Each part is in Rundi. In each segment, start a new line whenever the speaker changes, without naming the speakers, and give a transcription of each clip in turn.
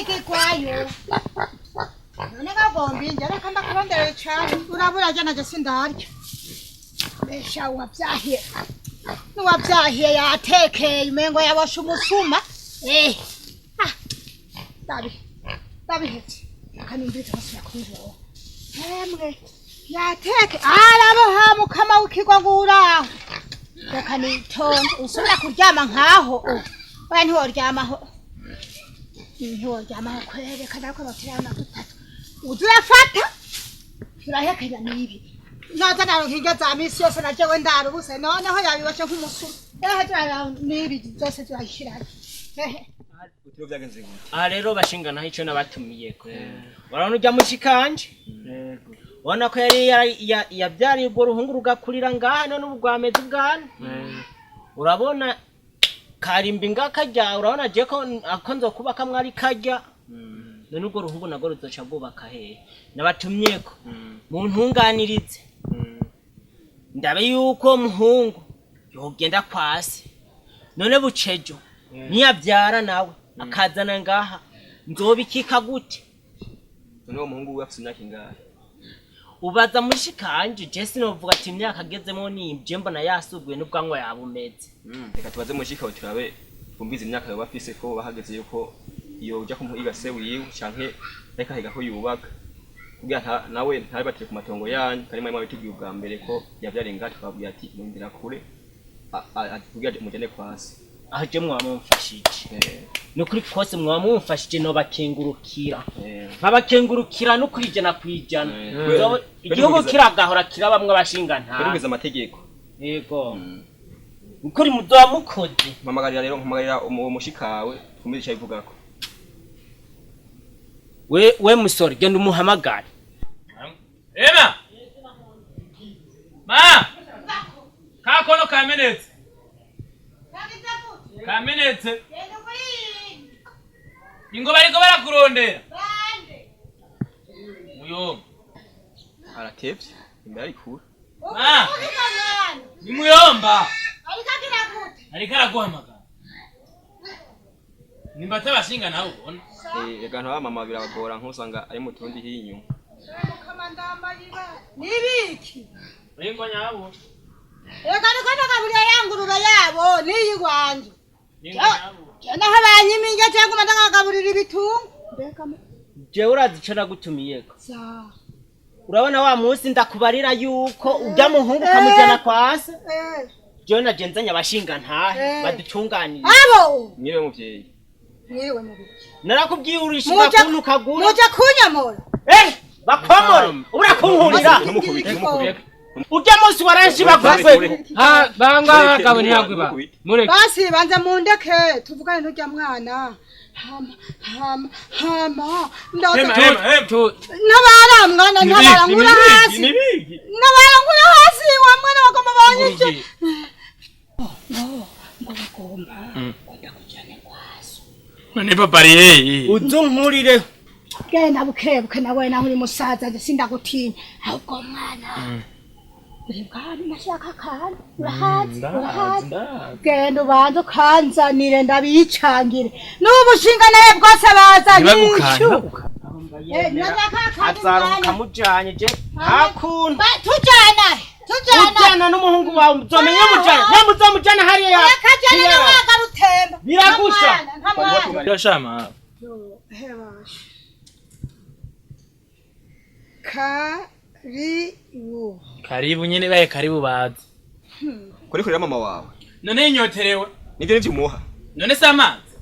ikigwayo noneka gombi njara kanda kurondera cyane urabura jana je sindarya besha wabyahiye nuwabyahiye yatekeye imengo yabasha umusuma Dabi akanimbita basura kunjoro emwe yateke arabo ha mukama wikigwa ngura yakanitona usubira kuryama nkaho oya ntiworyamaho kwere kada ko batirana gutatu uzurafata turahekanya nibi naza naro nkiga za misi yose najewe ndarubuse noneho yabibashe nk'umusuma turara nibi zose turashirana
rero bashinga naho ico nabatumiye ko urabona ujya mushikanje ubona ko yari yabyariye ubwo ruhungu rugakurira ngaha none ubugwameze ubwana urabona karimbi ngakajya urabona je ko akonzo kubaka mwari kajya none ubwo ruhungu nago ruzoca bwubaka hehe nabatumye ko mu ntunganirize ndabe yuko muhungu yogenda kwasi none bucejo niyabyara nawe akazana ngaha nzobikika gute
none uwo muhungu we afite imyaka ingahe
ubaza mushikanje Jesse novuga ati imyaka agezemo nibye mbona yasubwe n'ubwanwa yabumeze
reka tubaze mushikawe turabe twumvize imyaka yo bafise ko bahageze yuko iyo uja kumuhiga se wiwe canke reka higa ko yubaka kugira nawe ntari batire ku matongo yanyu kari mwe mwabiteguye ubwa mbere ko yavyare ngati twabwiye ati mundira kure kugira mujane kwasi
aje mwamumfashije nukuri kose mwamumfashije no bakengurukira babakengurukira nukuri jana kwijana igihugu kiragahora kirabamwe abashinga nta
kugeza amategeko
yego ukuri mudowa mukoze
mpamagarira rero mpamagarira umushikawe tumirisha bivugako
we musore genda umuhamagare
Ema ma kakono kamenetse kamenetse ingo bariko barakurondera muyomba
aratevye imbere arikura
ni muyomba ariko araguhamagara nimba atabashinga nawe ubona
ega nta mama birabagora nkusanga ari mu tundi hinyuma
nibiki
ingo nyabo
ega niko ndakaburiya yangurube yabo niyigwanje
ingo nyabo
naho banyiminge cyangwa ndakagaburira ibitungo mbega
je urazi ico nagutumiyeko urabona wa munsi ndakubarira yuko ujya muhungu kamujana kwase je nagenzanya abashinga ntahe badutunganira
abo
niwe muvyeyi
niwe mubiki
narakubwiye urishika kuntu kagura
muja kunyamora
bakomore urakunkurira ujya munsi waranshi bagufwe
banga bagabo ntihagwiba mureke
basi banza mundeke tuvugane n'ujya mwana hama nabaramwana nabarangura hasi nabarangura hasi wa mwana wagoma banyije ngo bagomba kujana kwaso
none papari
uzunkurire
genda bukebuke nawe naho uri musaza sindagutinya ahubwo mwana Bwari nashaka kana urahazi genda ubanze ukanzanire ndabicangire n'ubushinga naye bwose baza nyishu
azaruka mujanye je hakuntu
tujana
n'umuhungu wawe uzomenye mujana nembe uzomujana hariya
akajana n'awaga rutemba
biragusha
ndashama karibu nyene baye karibu bazi
kuri kurira mama wawe
none inyoterewe
nivyo nivyumuha
none samazi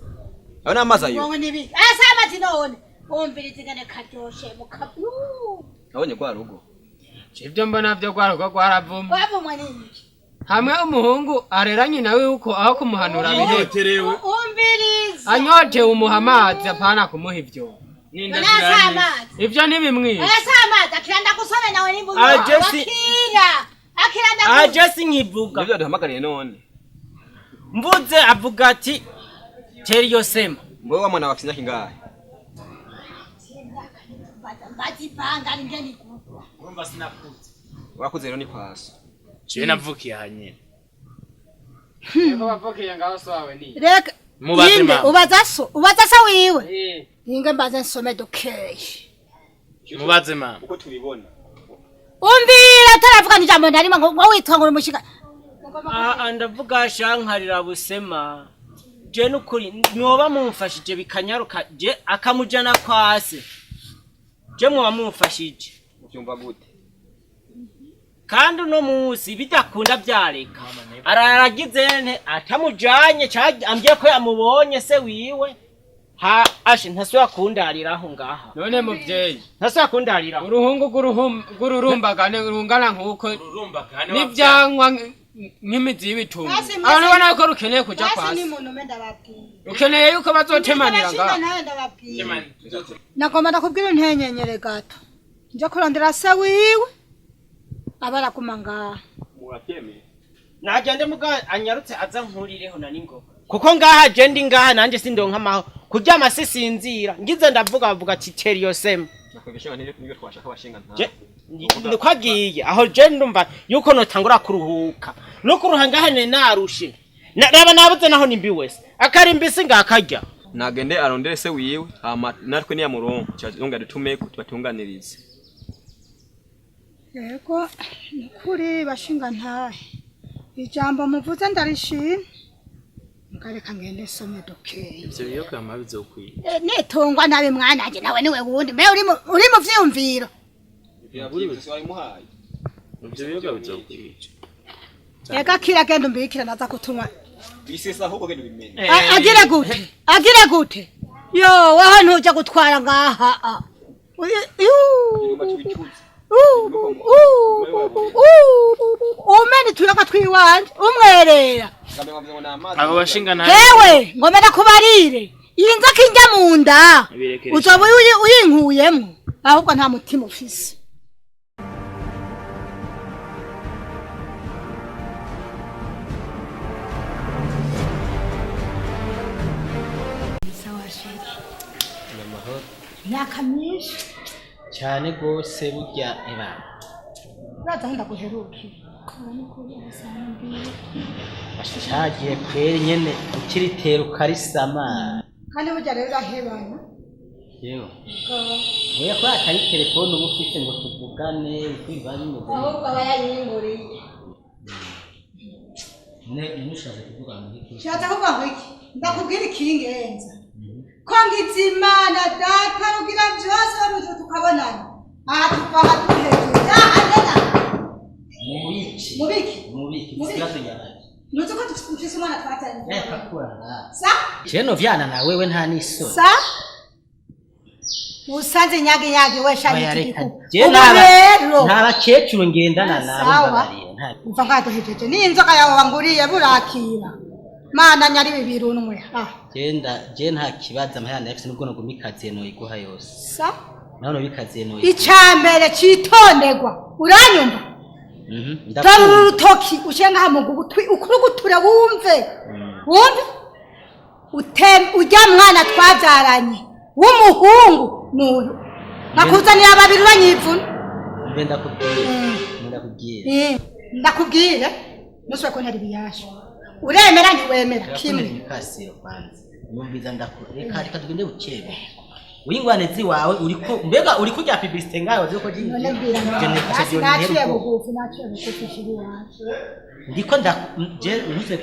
aho namazi ayo
ngo nibi samazi none umvirize ngane karyoshe mukabu
abonye kwa rugo
ivyo mbona vyo kwarugo kwaravuma
wavumwe n'iki
hamwe umuhungu areranye nawe uko aho kumuhanura binyoterewe
umvirize
anyotewe umuha amazi apana kumuha ivyo ivyo ntibimwiye
samazi akiranda gusona nawe nimbuye
Jesse nkivuga
nivyo duhamagariye none
mvuze avuga ati teri yosema
mwewe wa mwana wafite imyaka ingahe
bazipanga ngeni
urumva sinakuze
wakuze rero ni kwasi
je navukiye hanye Ego wavukiye ngaho so wawe ni
reka
mubaze ma
ubaza so wiwe inge mbaze nsome dukeye
mubaze mama
uko tubibona
umvira taravuga n'ijambo ndarima ngo witwa ngo umushika
ndavuga shankarira busema je nukuri mwoba mumfashije bikanyaruka je akamujana kwase je mwoba mumfashije
ubyumva gute
kandi uno munsi bidakunda byareka araragize nte atamujanye ambye ko yamubonye se wiwe ha ashe ntasubira kundariraho ngaha
none muvyeyi
ntasubira kundariraho
uruhungu gururumbagane rungana nkuko n'ivyankwa nk'imizi y'ibitunguru abantu bana ko rukeneye kuja kwasi rukeneye yuko bazotemanira ngaha
nagomba ndakubwira ntenyenyere gato nje kurondera se wiwe abaraguma ngaha
murabyemeye
nagende muga anyarutse aza nkurireho na ningoga kuko ngaha je ndi ngaha nanje sindonka amaho kurya amasisinzira ngize ndavuga kiteri yosema
nakwegesha niyo twashaka abashinga nta
ndikwagiye aho je ndumva yuko notangura kuruhuka no kuruha ngaha ne narushe naba nabuze naho nimbi wese akarimbisi ngakarya
nagende arondere se wiwe hama natwe ni yamurongo cyazonga dutume tubatunganirize
yego nukuri bashinga ntahe ijambo muvuze ndarishimye mukareka ngende some dukeye
ivyo biyo kama bizokwiye
netungwa nabe mwananje nawe niwe wundi mbe uri mu vyumviro
ivyo biyo bizokwiye
ega kira genda umbikira naza kutumwa
bisesa ahubwo gende bimenye
agire gute yo waho ntuja gutwara ngaha umeni tuyoka twiwanje umwerera
abo bashinga nawe
hewe ngomera kubarire iyi nzoka injya mu nda uzoba uyinkuyemwo ahubwo nta mutima ufise myaka myinshi
cyane gose burya eba
uraza ndaguheruke
ashagiye kweri nyene ukiritera ukarisama
kandi burya rero urahebana
yewe oya ko atari telefone ubu ufite ngo tuvugane ukwimva bimeze
ahubwo aba yayinguriye
nushaje kuvugana n'iki
nshatse kuvuga ngo iki ndakubwira ikingenza ko ngizimana data rugira byose bamuje tukabonana aha tuvaha duheje yahanena mubiki
ikibazo nyabaki
nuzi ko dufise umwana twatanye
reka kuranga
sa
jeno vyana na wewe nta nisoni
sa usanze nyage we shari
nta bakecuru ngendana nabo babarira nta
umva ngaduhejeje ni inzoka yawe wanguriye burakira mana nyari bibirunwe
je nta kibazo amahana yafise nubwo no gumikaziye no iguha yose
sa
none bikaziye no
icambere citonderwa uranyumva ndarutoki ushenga hamugugu ukuruguture wumve ujya mwana twabyaranye w'umuhungu nuyu nakuzanira babiri banyivuna
mbe
ndakubwire muswe ko ntari biyasha uremera ntiwemera kimwe
kasiro kwanza nyumviza ndakureka reka tugende ukebe wingwanezi wawe mbega uri kujya publicité ngayo ziko jingi
naciye bugufi shiri wacu
ndiko je nuse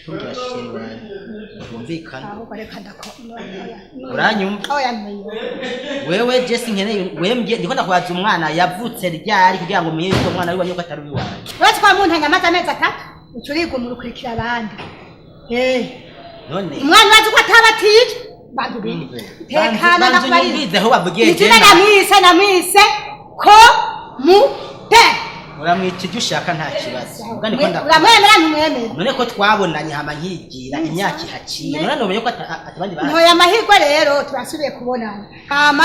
kugira shiri wawe umvikana
ahubwo reka
uranyumva wewe je sinkeneye wembye ndiko ndakwaza umwana yavutse ryari kugira ngo umenye ko umwana wiwe atari wiwawe
wese kwa muntu nyamaza amezi 3 ucurigwa mu rukurikira abandi
none
umwana wazi ko atabatije tekana na
kubaririza aho bavugiye
je namwise ko mute
uramwita ibyo ushaka nta kibazo
uramwemera ntumwemera
none ko twabonanye hama nkigira imyaka ihaciye none nomenye ko atabandi bana
ntoya amahirwe rero turasubiye kubonana hama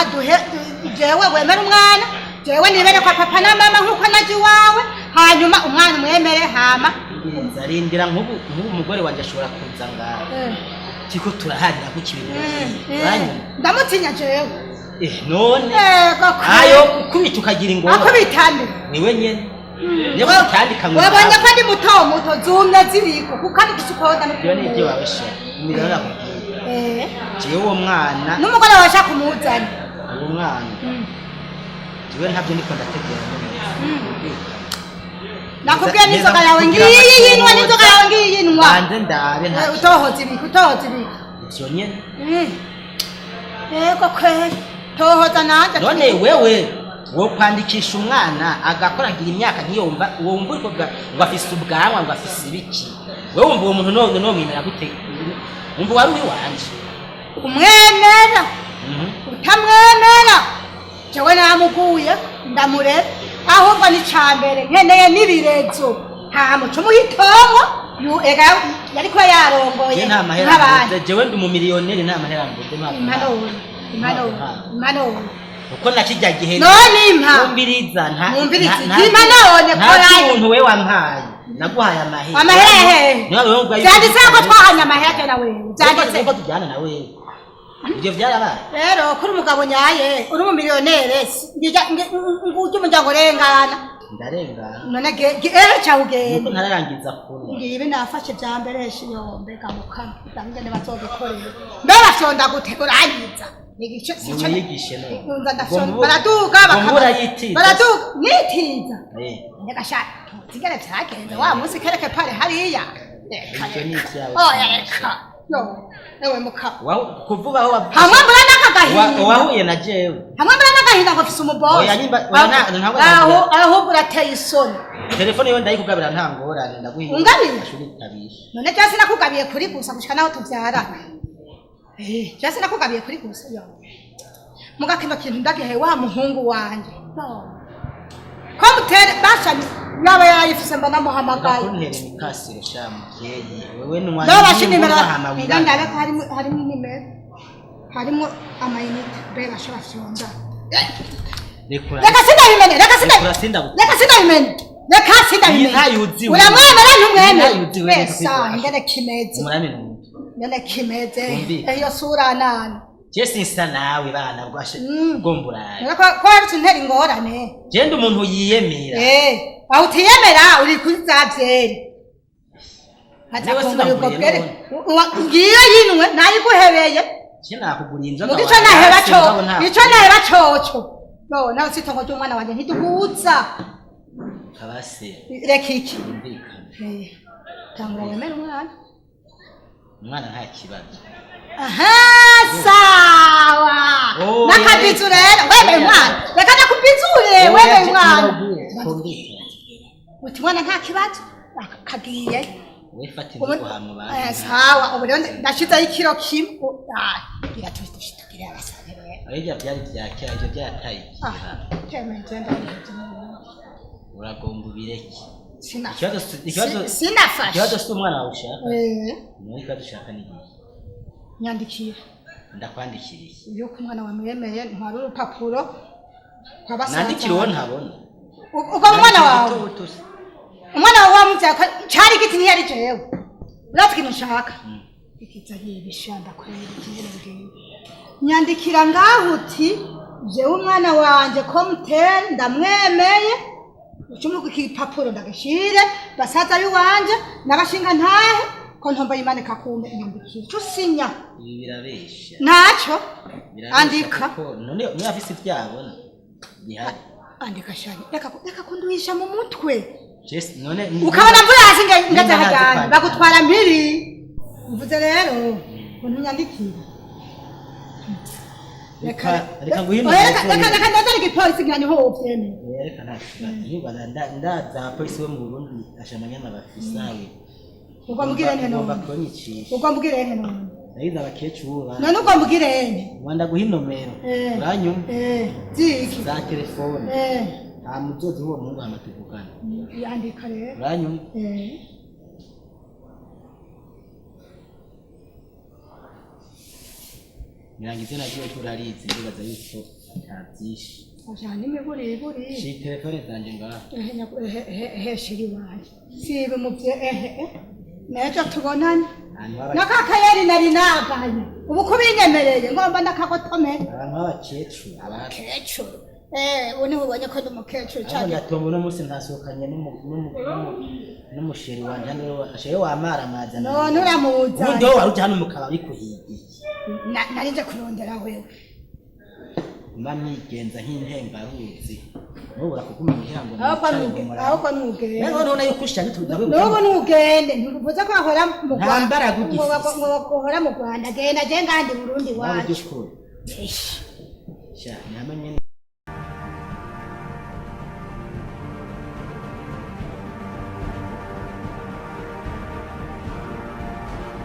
jewe wemera umwana jewe nibere kwa papa na mama nkuko naje wawe hanyuma umwana umwemere hama
nzarindira nk'ubu umugore wanje ashobora kuza ngaho tiko turaharira ku kibintu
ndamutinya jewe
none ayo kubita ukagira ingoma
akubitane
niwe nyene niwe utandika ngo
wabonye ko ndi muto zumye ziriko kukandi gisukoda
no byo nibyo babesha imigara
jewe uwo mwana
n'umugore washaka kumuzana
uwo mwana jewe ntabyo niko ndategura
nakubwiye n'inzoga yawe ngiyi yinwa n'inzoga yawe ngiyi yinwa
banze ndabe nta
utohoza ibiki
ivyo nyene
yego kweli tohoza nanje
none wewe wo kwandikisha umwana agakora ngira imyaka ntiyumva wumva uriko ngo afise ubwanwa ngo afise ibiki wewe wumva uwo muntu no mwimera gute wumva wari uri wanje
umwemera utamwemera jewe namuguye ndamurera ahubwo ni cambere nkeneye n'ibirezo nta muco muhitongo yariko yarongoye
nk'abandi jewe ndi umumiliyoneri nta mahera mbuze
impanuro
uko nakijya gihe
none impa
mumbiriza nta
impanone korayo
umuntu we wampaye naguhaye
amahera hehe byanditse ko twahanye amahera tena wewe byanditse
ko tujyana na wewe ibyo byarabaye
rero kuri umugabo nyaye uri umumiliyonere ngujye umuryango rengana
ndarengana
none cyawugenda
nuko ntararangiza kuno
ngibi nafashe bya mbere shiyombe gamukana ndangene bazogikorera mbere afyonda gute urangiza nigice sico
yigishe no
baraduga baraduga nitiza ndagashaka tigere byagenze wa munsi kereke pare hariya reka no ewe muka
kuvuga aho
hamwe mbura nakagahinda
wahuye na jewe
hamwe mbura nakagahinda ngo fise umubosi aho urateye isoni
telefone yo ndayikugabira nta ngorane ndaguhinda
ungabira none cyase nakugabiye kuri gusa gushika naho tuvyara cyase nakugabiye kuri gusa yo mugakino kintu ndagihe wa muhungu wanje ko mutere bashanye yaba yarayifise mba namuhamagaye
ndakuntere mikasiro shamukeye wewe n'umwana
ndabashimira ndabe harimo nimero harimo amayinite bera shora fyonda reka sindabimene reka sindabimene uramwemera ntumwemere besa ngene kimeze ngene kimeze iyo sura nani
Jesi nsa nawe bana rwashe gomburaye
ko yarutse intera ingorane
genda umuntu yiyemera
aho utiyemera uri kuri zavyeri hatakongera ubwo bwere ngiyo yinwe nayiguhebeye
nakuguriye inzoga
ico naheba coco no nawe sitongo ry'umwana wanje ntiduhuza
kabase
reka iki tangura wemera umwana
nta kibazo
aha sawa nakabizu rero wewe mwana reka nakubizure wewe mwana uti mwana nta kibazo kagiye
wefatira guhamwa bana
sawa ubu rero ndashizaho ikiro kimwe gira tushitugire abasane rero
ariko byari byakira ibyo byataye
teme ngenda
uragomba ubireke
sinafashe
ikibazo si umwana wawe ushaka niwe ikibazo ushaka ni igihe
nyandikira
ndakwandikiriye
iyo ku mwana wamwemeye ntwara urupapuro
nandikira uwo ntabona
ubwo umwana wawe wamutse cari igiti ntiyari jewe uratse ikintu nshaka ikiza yibishanda kwera ikiherereye nyandikira ngaho uti jewe umwana wanje ko mutere ndamwemeye ucumuka ikipapuro ndagashire basaza biwanje n'abashinga ntahe ko ntomba yimanika kumbe inyandikira cyo sinya
ibi birabesha
naco andika
none afise ibyabona bihari
andika shani reka kunduhisha mu mutwe
none
ukabona mvura hasi ngaza hajyanye bagutwara mbiri mvuze rero kuntu nyandikira reka
nguhino
reka ndazana igipolisi ngira niho wovyemeye
reka ndaza polisi wo mu Burundi ashamanya n'abafisawe
ubwo mbwirene none
ndayiza abakecuru
none ubwo mbwirene
wanda guha inomero uranyumva
ziki
za telefone nta muzozi w'uwo muhungu amatuvugana
yandika rero
uranyumva mirangize nagiye turarizi ndibaza yuko atabyishe
ajana imiburi
shi telefone zanje ngaho
shiri wanje sibe muvye nejo tubonane nakakayeri nari naganye ubu kubinyemereye ngomba ndakagotomera
abantu b'abakecuru
uni ubonye ko ndi umukecuru
cyane ndatomba uno munsi ntasohokanye n'umusheri wanje niwe ashaye wamara amazana
none uramuza
ubundi wowe wari ujya hano mu kabari kuhigira
narinje kurondera wewe
mba nigenza nk'intembaruzi nubura kuguma kugira ngo
aho kwa nugende
rero none yuko ushaka tudabe
nuko nugende ntuvuze ko ahora mu
ntambara gugifise
ngo bakora mu Rwanda genda je ngandi Burundi wacu
sha nyamanye